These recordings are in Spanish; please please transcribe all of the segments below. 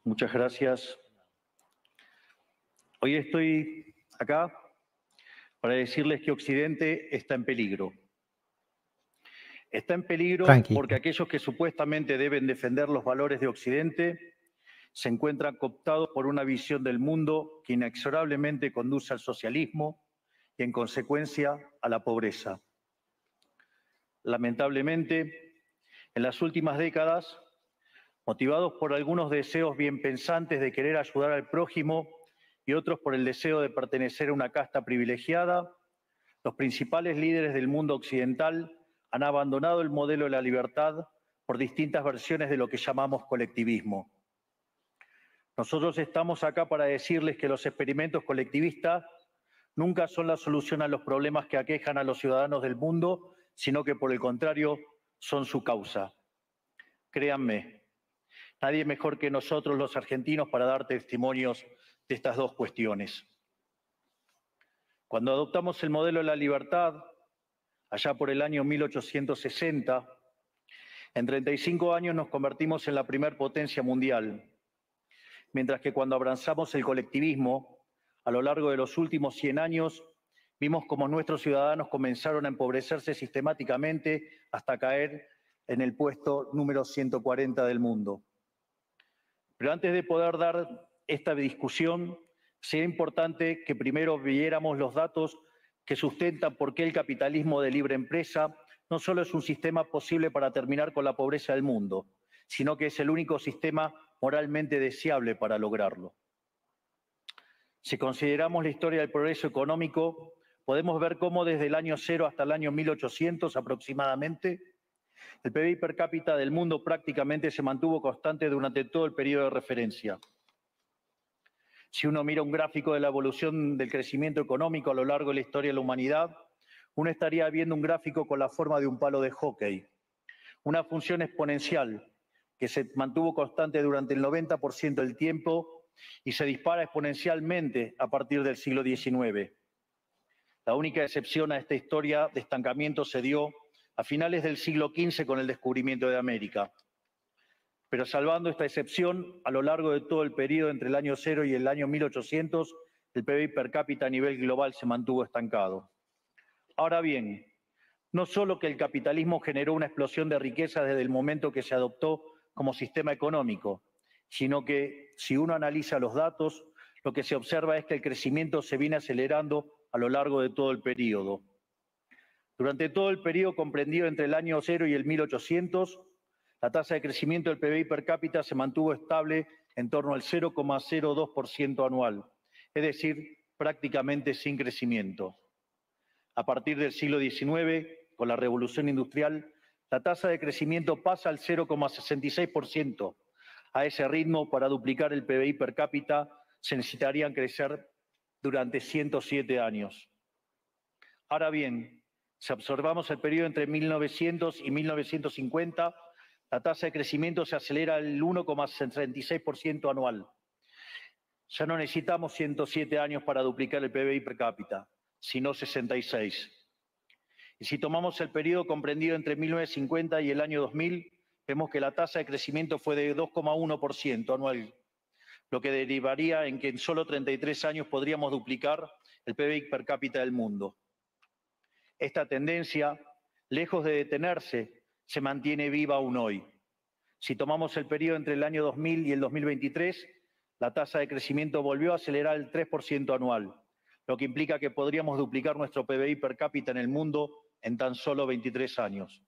Muchas gracias. Hoy estoy acá para decirles que Occidente está en peligro. Está en peligro porque aquellos que supuestamente deben defender los valores de Occidente se encuentran cooptados por una visión del mundo que inexorablemente conduce al socialismo y, en consecuencia, a la pobreza. Lamentablemente, en las últimas décadas, motivados por algunos deseos bien pensantes de querer ayudar al prójimo y otros por el deseo de pertenecer a una casta privilegiada, los principales líderes del mundo occidental han abandonado el modelo de la libertad por distintas versiones de lo que llamamos colectivismo. Nosotros estamos acá para decirles que los experimentos colectivistas nunca son la solución a los problemas que aquejan a los ciudadanos del mundo, sino que por el contrario son su causa. Créanme, nadie mejor que nosotros los argentinos para dar testimonios de estas dos cuestiones. Cuando adoptamos el modelo de la libertad, allá por el año 1860, en 35 años nos convertimos en la primer potencia mundial, mientras que cuando abrazamos el colectivismo, a lo largo de los últimos 100 años, vimos como nuestros ciudadanos comenzaron a empobrecerse sistemáticamente hasta caer en el puesto número 140 del mundo. Pero antes de poder dar esta discusión, sería importante que primero viéramos los datos que sustentan por qué el capitalismo de libre empresa no solo es un sistema posible para terminar con la pobreza del mundo, sino que es el único sistema moralmente deseable para lograrlo. Si consideramos la historia del progreso económico, podemos ver cómo desde el año 0 hasta el año 1800 aproximadamente, el PBI per cápita del mundo prácticamente se mantuvo constante durante todo el periodo de referencia. Si uno mira un gráfico de la evolución del crecimiento económico a lo largo de la historia de la humanidad, uno estaría viendo un gráfico con la forma de un palo de hockey, una función exponencial que se mantuvo constante durante el 90% del tiempo y se dispara exponencialmente a partir del siglo XIX. La única excepción a esta historia de estancamiento se dio a finales del siglo XV con el descubrimiento de América. Pero salvando esta excepción, a lo largo de todo el periodo entre el año 0 y el año 1800, el PBI per cápita a nivel global se mantuvo estancado. Ahora bien, no solo que el capitalismo generó una explosión de riqueza desde el momento que se adoptó como sistema económico, sino que, si uno analiza los datos, lo que se observa es que el crecimiento se viene acelerando a lo largo de todo el periodo. Durante todo el periodo comprendido entre el año 0 y el 1800, la tasa de crecimiento del PBI per cápita se mantuvo estable en torno al 0,02% anual, es decir, prácticamente sin crecimiento. A partir del siglo XIX, con la revolución industrial, la tasa de crecimiento pasa al 0,66%. A ese ritmo, para duplicar el PBI per cápita, se necesitarían crecer durante 107 años. Ahora bien, si observamos el periodo entre 1900 y 1950, la tasa de crecimiento se acelera al 1,66% anual. Ya no necesitamos 107 años para duplicar el PBI per cápita, sino 66. Y si tomamos el periodo comprendido entre 1950 y el año 2000, vemos que la tasa de crecimiento fue de 2,1% anual, lo que derivaría en que en solo 33 años podríamos duplicar el PBI per cápita del mundo. Esta tendencia, lejos de detenerse, se mantiene viva aún hoy. Si tomamos el periodo entre el año 2000 y el 2023, la tasa de crecimiento volvió a acelerar el 3% anual, lo que implica que podríamos duplicar nuestro PBI per cápita en el mundo en tan solo 23 años.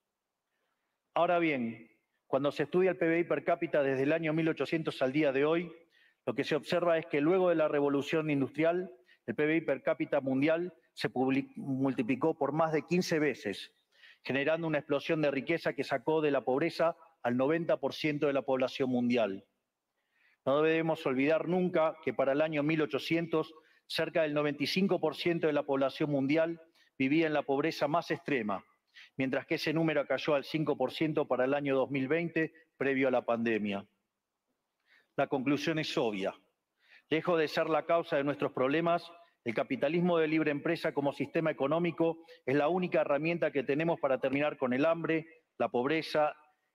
Ahora bien, cuando se estudia el PBI per cápita desde el año 1800 al día de hoy, lo que se observa es que luego de la revolución industrial, el PBI per cápita mundial se multiplicó por más de 15 veces, generando una explosión de riqueza que sacó de la pobreza al 90% de la población mundial. No debemos olvidar nunca que para el año 1800, cerca del 95% de la población mundial vivía en la pobreza más extrema, mientras que ese número cayó al 5% para el año 2020, previo a la pandemia. La conclusión es obvia. Lejos de ser la causa de nuestros problemas, el capitalismo de libre empresa como sistema económico es la única herramienta que tenemos para terminar con el hambre, la pobreza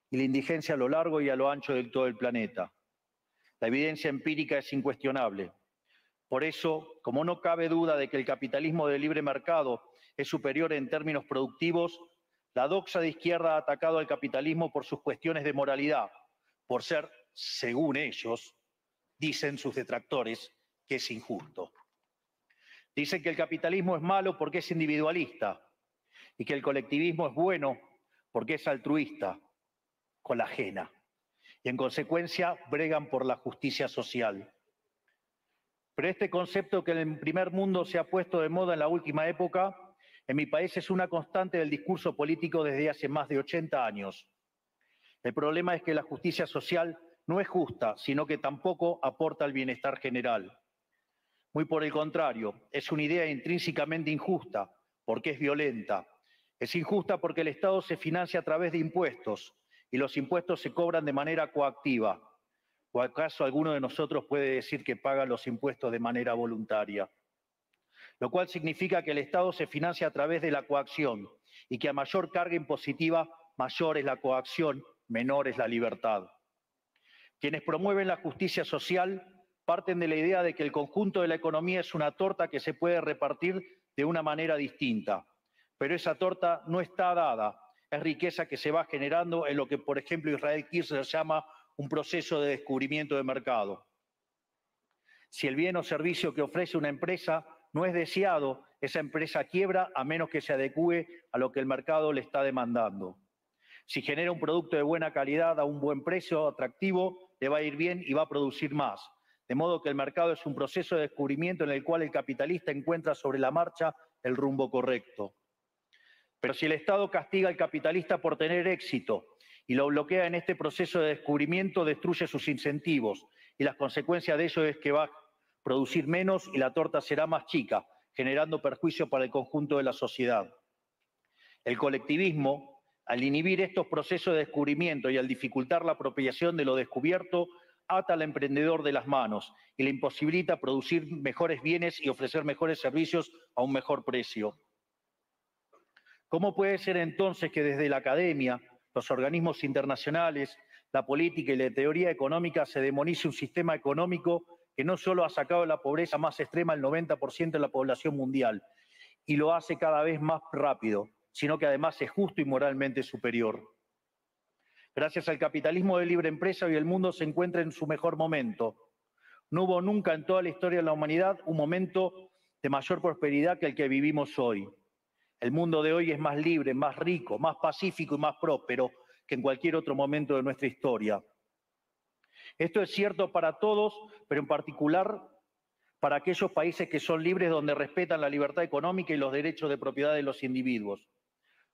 y la indigencia a lo largo y a lo ancho de todo el planeta. La evidencia empírica es incuestionable. Por eso, como no cabe duda de que el capitalismo de libre mercado es superior en términos productivos, la doxa de izquierda ha atacado al capitalismo por sus cuestiones de moralidad, por ser, según ellos, dicen sus detractores, que es injusto. Dicen que el capitalismo es malo porque es individualista y que el colectivismo es bueno porque es altruista, con la ajena. Y en consecuencia bregan por la justicia social. Pero este concepto que en el primer mundo se ha puesto de moda en la última época, en mi país es una constante del discurso político desde hace más de 80 años. El problema es que la justicia social no es justa, sino que tampoco aporta al bienestar general. Muy por el contrario, es una idea intrínsecamente injusta, porque es violenta. Es injusta porque el Estado se financia a través de impuestos y los impuestos se cobran de manera coactiva. ¿O acaso alguno de nosotros puede decir que paga los impuestos de manera voluntaria? Lo cual significa que el Estado se financia a través de la coacción y que a mayor carga impositiva, mayor es la coacción, menor es la libertad. Quienes promueven la justicia social parten de la idea de que el conjunto de la economía es una torta que se puede repartir de una manera distinta. Pero esa torta no está dada, es riqueza que se va generando en lo que, por ejemplo, Israel Kirzler llama un proceso de descubrimiento de mercado. Si el bien o servicio que ofrece una empresa no es deseado, esa empresa quiebra a menos que se adecúe a lo que el mercado le está demandando. Si genera un producto de buena calidad a un buen precio atractivo, le va a ir bien y va a producir más. De modo que el mercado es un proceso de descubrimiento en el cual el capitalista encuentra sobre la marcha el rumbo correcto. Pero si el Estado castiga al capitalista por tener éxito y lo bloquea en este proceso de descubrimiento, destruye sus incentivos y las consecuencias de ello es que va a producir menos y la torta será más chica, generando perjuicio para el conjunto de la sociedad. El colectivismo, al inhibir estos procesos de descubrimiento y al dificultar la apropiación de lo descubierto, ata al emprendedor de las manos y le imposibilita producir mejores bienes y ofrecer mejores servicios a un mejor precio. ¿Cómo puede ser entonces que desde la academia, los organismos internacionales, la política y la teoría económica se demonice un sistema económico que no solo ha sacado de la pobreza más extrema al 90% de la población mundial y lo hace cada vez más rápido, sino que además es justo y moralmente superior? Gracias al capitalismo de libre empresa, hoy el mundo se encuentra en su mejor momento. No hubo nunca en toda la historia de la humanidad un momento de mayor prosperidad que el que vivimos hoy. El mundo de hoy es más libre, más rico, más pacífico y más próspero que en cualquier otro momento de nuestra historia. Esto es cierto para todos, pero en particular para aquellos países que son libres, donde respetan la libertad económica y los derechos de propiedad de los individuos.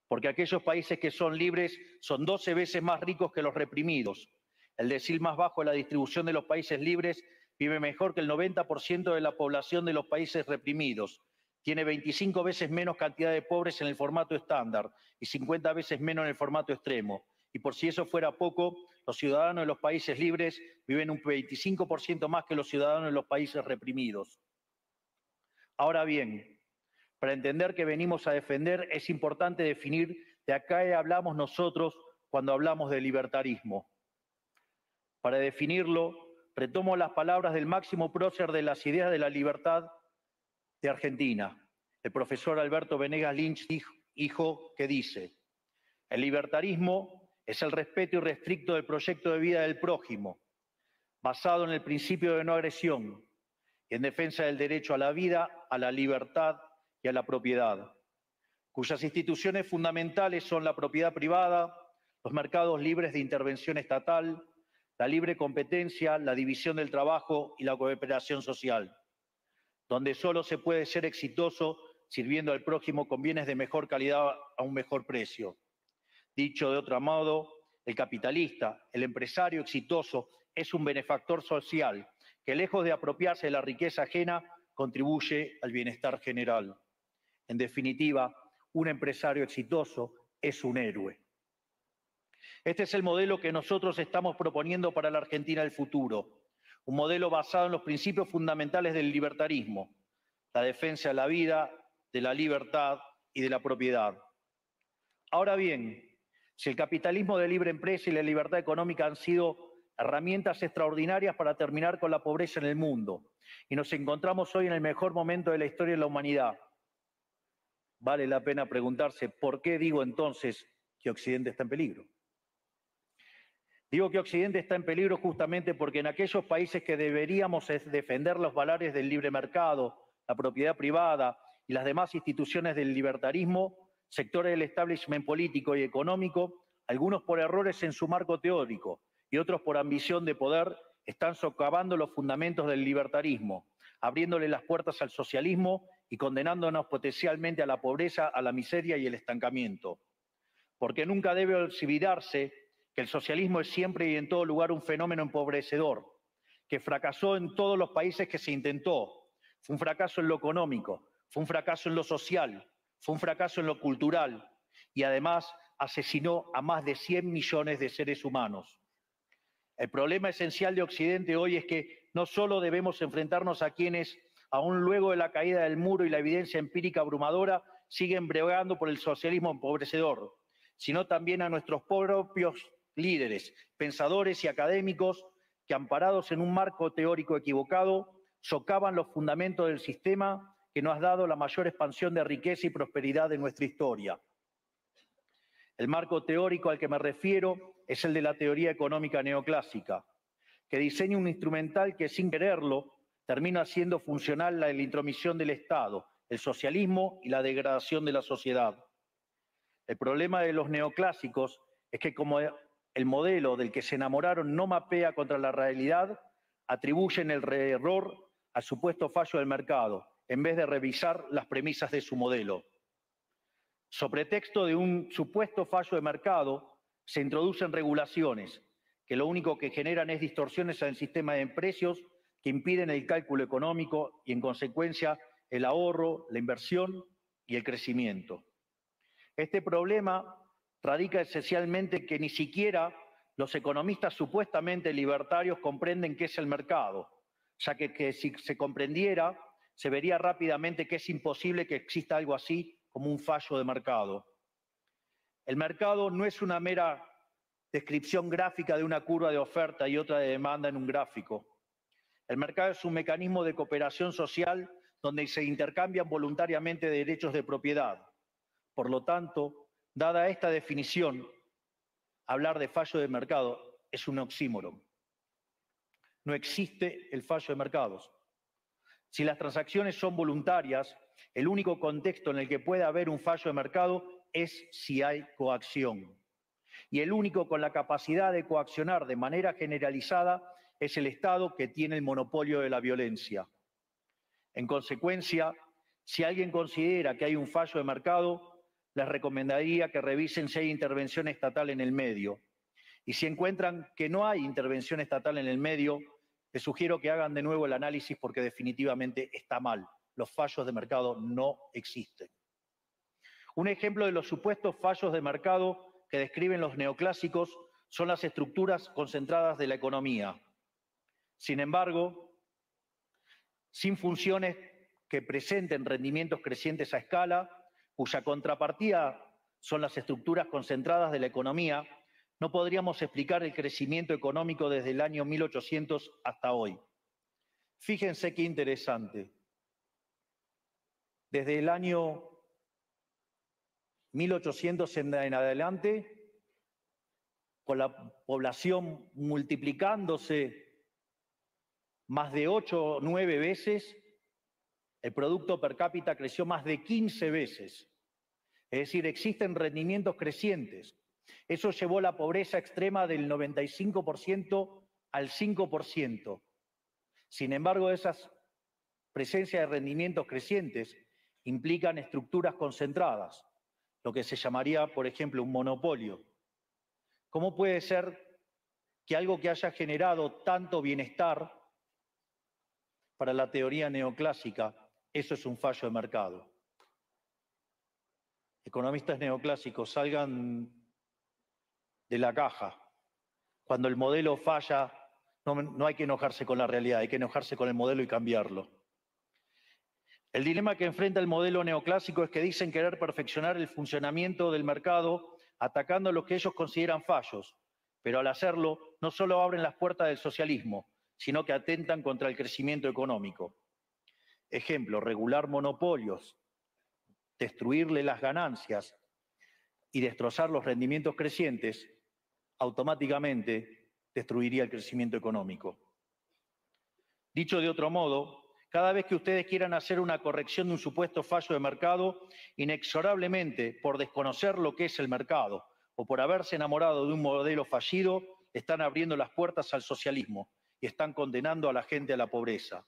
Porque aquellos países que son libres son 12 veces más ricos que los reprimidos. El decil más bajo de la distribución de los países libres vive mejor que el 90% de la población de los países reprimidos. Tiene 25 veces menos cantidad de pobres en el formato estándar y 50 veces menos en el formato extremo. Y por si eso fuera poco, los ciudadanos de los países libres viven un 25% más que los ciudadanos de los países reprimidos. Ahora bien, para entender qué venimos a defender, es importante definir de a qué hablamos nosotros cuando hablamos de libertarismo. Para definirlo, retomo las palabras del máximo prócer de las ideas de la libertad de Argentina, el profesor Alberto Venegas Lynch, hijo, que dice: el libertarismo es el respeto irrestricto del proyecto de vida del prójimo, basado en el principio de no agresión y en defensa del derecho a la vida, a la libertad y a la propiedad, cuyas instituciones fundamentales son la propiedad privada, los mercados libres de intervención estatal, la libre competencia, la división del trabajo y la cooperación social, donde solo se puede ser exitoso sirviendo al prójimo con bienes de mejor calidad a un mejor precio. Dicho de otro modo, el capitalista, el empresario exitoso, es un benefactor social que, lejos de apropiarse de la riqueza ajena, contribuye al bienestar general. En definitiva, un empresario exitoso es un héroe. Este es el modelo que nosotros estamos proponiendo para la Argentina del futuro. Un modelo basado en los principios fundamentales del libertarismo: la defensa de la vida, de la libertad y de la propiedad. Ahora bien, si el capitalismo de libre empresa y la libertad económica han sido herramientas extraordinarias para terminar con la pobreza en el mundo. Y nos encontramos hoy en el mejor momento de la historia de la humanidad. Vale la pena preguntarse, ¿por qué digo entonces que Occidente está en peligro? Digo que Occidente está en peligro justamente porque en aquellos países que deberíamos defender los valores del libre mercado, la propiedad privada y las demás instituciones del libertarismo, sectores del establishment político y económico, algunos por errores en su marco teórico y otros por ambición de poder, están socavando los fundamentos del libertarismo, abriéndole las puertas al socialismo y condenándonos potencialmente a la pobreza, a la miseria y el estancamiento. Porque nunca debe olvidarse que el socialismo es siempre y en todo lugar un fenómeno empobrecedor, que fracasó en todos los países que se intentó. Fue un fracaso en lo económico, fue un fracaso en lo social, fue un fracaso en lo cultural y además asesinó a más de 100 millones de seres humanos. El problema esencial de Occidente hoy es que no solo debemos enfrentarnos a quienes, aún luego de la caída del muro y la evidencia empírica abrumadora, siguen bregando por el socialismo empobrecedor, sino también a nuestros propios líderes, pensadores y académicos que, amparados en un marco teórico equivocado, socavan los fundamentos del sistema que nos ha dado la mayor expansión de riqueza y prosperidad de nuestra historia. El marco teórico al que me refiero es el de la teoría económica neoclásica, que diseña un instrumental que, sin quererlo, termina haciendo funcional la intromisión del Estado, el socialismo y la degradación de la sociedad. El problema de los neoclásicos es que, como el modelo del que se enamoraron no mapea contra la realidad, atribuyen el error al supuesto fallo del mercado, en vez de revisar las premisas de su modelo. Sobre pretexto de un supuesto fallo de mercado, se introducen regulaciones que lo único que generan es distorsiones en el sistema de precios que impiden el cálculo económico y, en consecuencia, el ahorro, la inversión y el crecimiento. Este problema radica esencialmente que ni siquiera los economistas supuestamente libertarios comprenden qué es el mercado, ya que si se comprendiera, se vería rápidamente que es imposible que exista algo así como un fallo de mercado. El mercado no es una mera descripción gráfica de una curva de oferta y otra de demanda en un gráfico. El mercado es un mecanismo de cooperación social donde se intercambian voluntariamente derechos de propiedad. Por lo tanto, dada esta definición, hablar de fallo de mercado es un oxímoron. No existe el fallo de mercados. Si las transacciones son voluntarias, el único contexto en el que puede haber un fallo de mercado es si hay coacción. Y el único con la capacidad de coaccionar de manera generalizada es el Estado, que tiene el monopolio de la violencia. En consecuencia, si alguien considera que hay un fallo de mercado, les recomendaría que revisen si hay intervención estatal en el medio. Y si encuentran que no hay intervención estatal en el medio, les sugiero que hagan de nuevo el análisis porque definitivamente está mal. Los fallos de mercado no existen. Un ejemplo de los supuestos fallos de mercado que describen los neoclásicos son las estructuras concentradas de la economía. Sin embargo, sin funciones que presenten rendimientos crecientes a escala, cuya contrapartida son las estructuras concentradas de la economía, no podríamos explicar el crecimiento económico desde el año 1800 hasta hoy. Fíjense qué interesante. Desde el año 1800 en adelante, con la población multiplicándose más de 8 o 9 veces, el producto per cápita creció más de 15 veces. Es decir, existen rendimientos crecientes. Eso llevó la pobreza extrema del 95% al 5%. Sin embargo, esas presencias de rendimientos crecientes implican estructuras concentradas, lo que se llamaría, por ejemplo, un monopolio. ¿Cómo puede ser que algo que haya generado tanto bienestar para la teoría neoclásica, eso es un fallo de mercado? Economistas neoclásicos, salgan de la caja. Cuando el modelo falla, no hay que enojarse con la realidad, hay que enojarse con el modelo y cambiarlo. El dilema que enfrenta el modelo neoclásico es que dicen querer perfeccionar el funcionamiento del mercado atacando lo que ellos consideran fallos, pero al hacerlo no solo abren las puertas del socialismo, sino que atentan contra el crecimiento económico. Ejemplo, regular monopolios, destruirle las ganancias y destrozar los rendimientos crecientes, automáticamente destruiría el crecimiento económico. Dicho de otro modo, cada vez que ustedes quieran hacer una corrección de un supuesto fallo de mercado, inexorablemente, por desconocer lo que es el mercado o por haberse enamorado de un modelo fallido, están abriendo las puertas al socialismo y están condenando a la gente a la pobreza.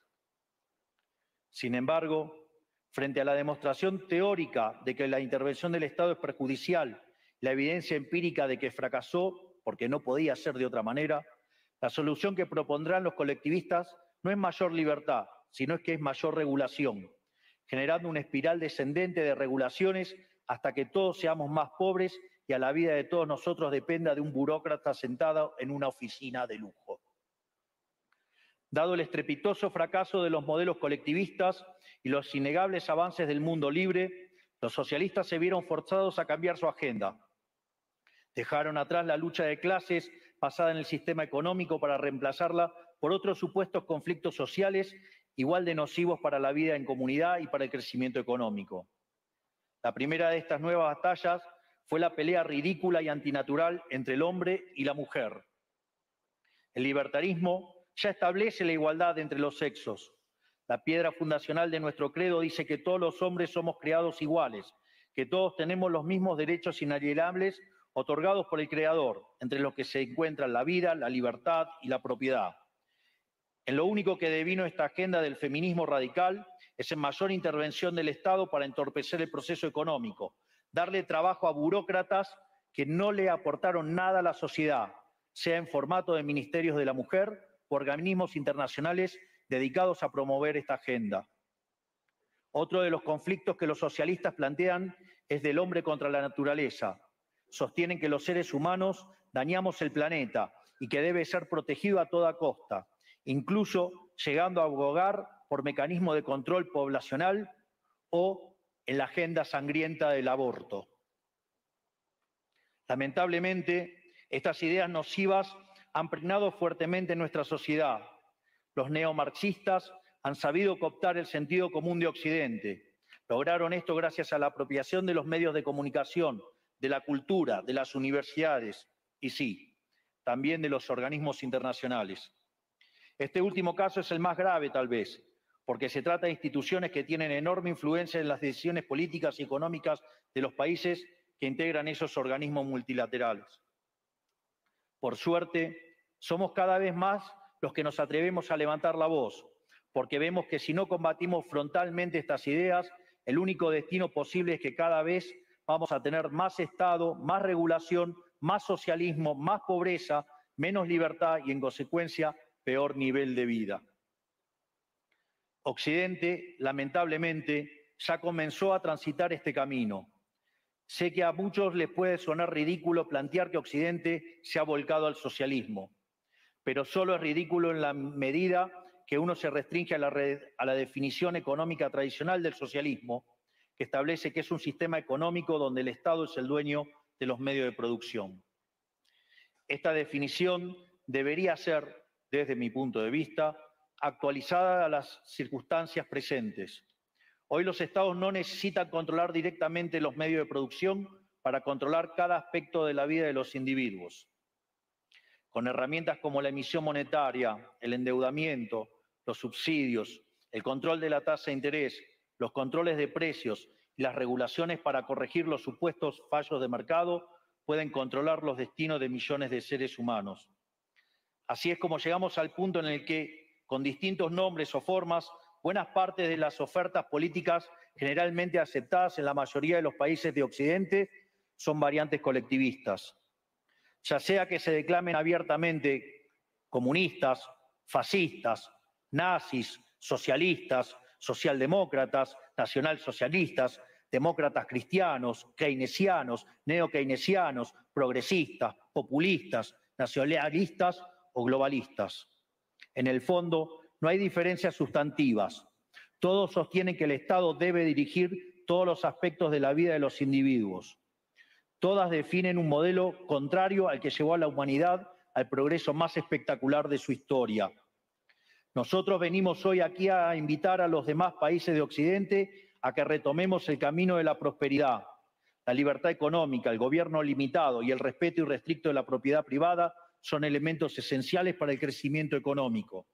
Sin embargo, frente a la demostración teórica de que la intervención del Estado es perjudicial, la evidencia empírica de que fracasó porque no podía ser de otra manera, la solución que propondrán los colectivistas no es mayor libertad, sino es que es mayor regulación, generando una espiral descendente de regulaciones hasta que todos seamos más pobres y a la vida de todos nosotros dependa de un burócrata sentado en una oficina de lujo. Dado el estrepitoso fracaso de los modelos colectivistas y los innegables avances del mundo libre, los socialistas se vieron forzados a cambiar su agenda. Dejaron atrás la lucha de clases basada en el sistema económico para reemplazarla por otros supuestos conflictos sociales igual de nocivos para la vida en comunidad y para el crecimiento económico. La primera de estas nuevas batallas fue la pelea ridícula y antinatural entre el hombre y la mujer. El libertarismo ya establece la igualdad entre los sexos. La piedra fundacional de nuestro credo dice que todos los hombres somos creados iguales, que todos tenemos los mismos derechos inalienables otorgados por el Creador, entre los que se encuentran la vida, la libertad y la propiedad. En lo único que devino esta agenda del feminismo radical es en mayor intervención del Estado para entorpecer el proceso económico, darle trabajo a burócratas que no le aportaron nada a la sociedad, sea en formato de ministerios de la mujer o organismos internacionales dedicados a promover esta agenda. Otro de los conflictos que los socialistas plantean es del hombre contra la naturaleza. Sostienen que los seres humanos dañamos el planeta y que debe ser protegido a toda costa, incluso llegando a abogar por mecanismos de control poblacional o en la agenda sangrienta del aborto. Lamentablemente, estas ideas nocivas han pregnado fuertemente en nuestra sociedad. Los neomarxistas han sabido cooptar el sentido común de Occidente. Lograron esto gracias a la apropiación de los medios de comunicación, de la cultura, de las universidades y sí, también de los organismos internacionales. Este último caso es el más grave, tal vez, porque se trata de instituciones que tienen enorme influencia en las decisiones políticas y económicas de los países que integran esos organismos multilaterales. Por suerte, somos cada vez más los que nos atrevemos a levantar la voz, porque vemos que si no combatimos frontalmente estas ideas, el único destino posible es que cada vez vamos a tener más Estado, más regulación, más socialismo, más pobreza, menos libertad y, en consecuencia, peor nivel de vida. Occidente, lamentablemente, ya comenzó a transitar este camino. Sé que a muchos les puede sonar ridículo plantear que Occidente se ha volcado al socialismo, pero solo es ridículo en la medida que uno se restringe a la definición económica tradicional del socialismo, que establece que es un sistema económico donde el Estado es el dueño de los medios de producción. Esta definición debería ser, desde mi punto de vista, actualizada a las circunstancias presentes. Hoy los Estados no necesitan controlar directamente los medios de producción para controlar cada aspecto de la vida de los individuos. Con herramientas como la emisión monetaria, el endeudamiento, los subsidios, el control de la tasa de interés, los controles de precios y las regulaciones para corregir los supuestos fallos de mercado, pueden controlar los destinos de millones de seres humanos. Así es como llegamos al punto en el que, con distintos nombres o formas, buenas partes de las ofertas políticas generalmente aceptadas en la mayoría de los países de Occidente son variantes colectivistas. Ya sea que se declamen abiertamente comunistas, fascistas, nazis, socialistas, socialdemócratas, nacionalsocialistas, demócratas cristianos, keynesianos, neokeynesianos, progresistas, populistas, nacionalistas o globalistas. En el fondo, no hay diferencias sustantivas. Todos sostienen que el Estado debe dirigir todos los aspectos de la vida de los individuos. Todas definen un modelo contrario al que llevó a la humanidad al progreso más espectacular de su historia. Nosotros venimos hoy aquí a invitar a los demás países de Occidente a que retomemos el camino de la prosperidad. La libertad económica, el gobierno limitado y el respeto irrestricto de la propiedad privada son elementos esenciales para el crecimiento económico.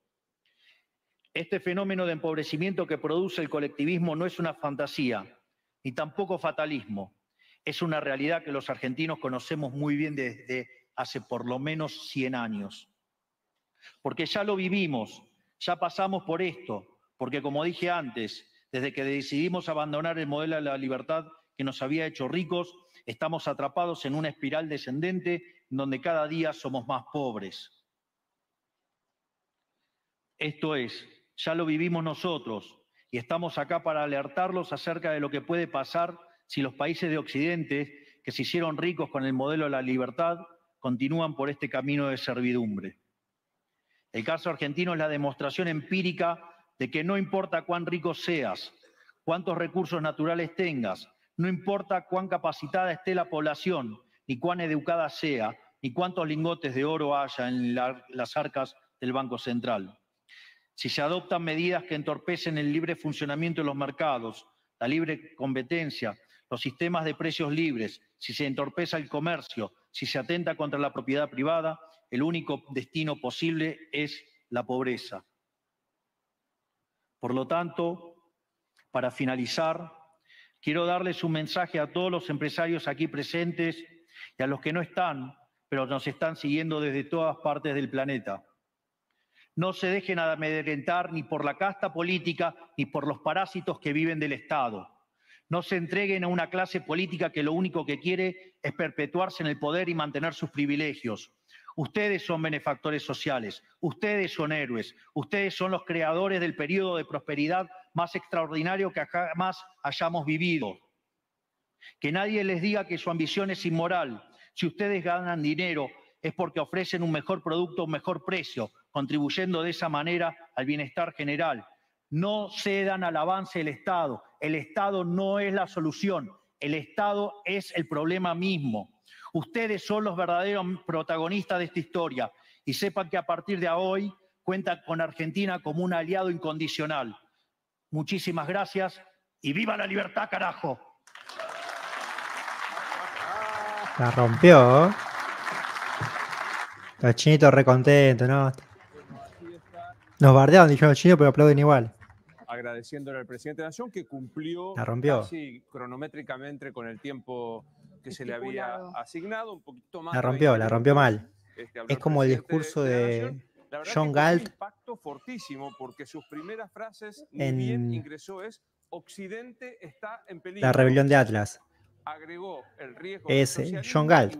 Este fenómeno de empobrecimiento que produce el colectivismo no es una fantasía, ni tampoco fatalismo. Es una realidad que los argentinos conocemos muy bien desde hace por lo menos 100 años. Porque ya lo vivimos, ya pasamos por esto, porque como dije antes, desde que decidimos abandonar el modelo de la libertad que nos había hecho ricos, estamos atrapados en una espiral descendente donde cada día somos más pobres. Esto es, ya lo vivimos nosotros y estamos acá para alertarlos acerca de lo que puede pasar si los países de Occidente, que se hicieron ricos con el modelo de la libertad, continúan por este camino de servidumbre. El caso argentino es la demostración empírica de que no importa cuán rico seas, cuántos recursos naturales tengas, no importa cuán capacitada esté la población, ni cuán educada sea, ni cuántos lingotes de oro haya en las arcas del Banco Central. Si se adoptan medidas que entorpecen el libre funcionamiento de los mercados, la libre competencia, los sistemas de precios libres, si se entorpece el comercio, si se atenta contra la propiedad privada, el único destino posible es la pobreza. Por lo tanto, para finalizar, quiero darles un mensaje a todos los empresarios aquí presentes y a los que no están, pero nos están siguiendo desde todas partes del planeta. No se dejen amedrentar ni por la casta política ni por los parásitos que viven del Estado. No se entreguen a una clase política que lo único que quiere es perpetuarse en el poder y mantener sus privilegios. Ustedes son benefactores sociales, ustedes son héroes, ustedes son los creadores del periodo de prosperidad más extraordinario que jamás hayamos vivido. Que nadie les diga que su ambición es inmoral. Si ustedes ganan dinero es porque ofrecen un mejor producto a un mejor precio, contribuyendo de esa manera al bienestar general. No cedan al avance del Estado. El Estado no es la solución. El Estado es el problema mismo. Ustedes son los verdaderos protagonistas de esta historia y sepan que a partir de hoy cuentan con Argentina como un aliado incondicional. Muchísimas gracias y ¡viva la libertad, carajo! La rompió. Los chinitos recontentos, ¿no? Nos bardearon, dijeron los chinos, pero aplauden igual. Agradeciéndole al presidente de la Nación que cumplió casi cronométricamente con el tiempo que se le había asignado, un poquito más. La rompió mal. Es como el discurso de John Galt. Un impacto fortísimo porque sus primeras frases ni bien ingresó es Occidente está en peligro. La rebelión de Atlas. Agregó el riesgo es John Galt.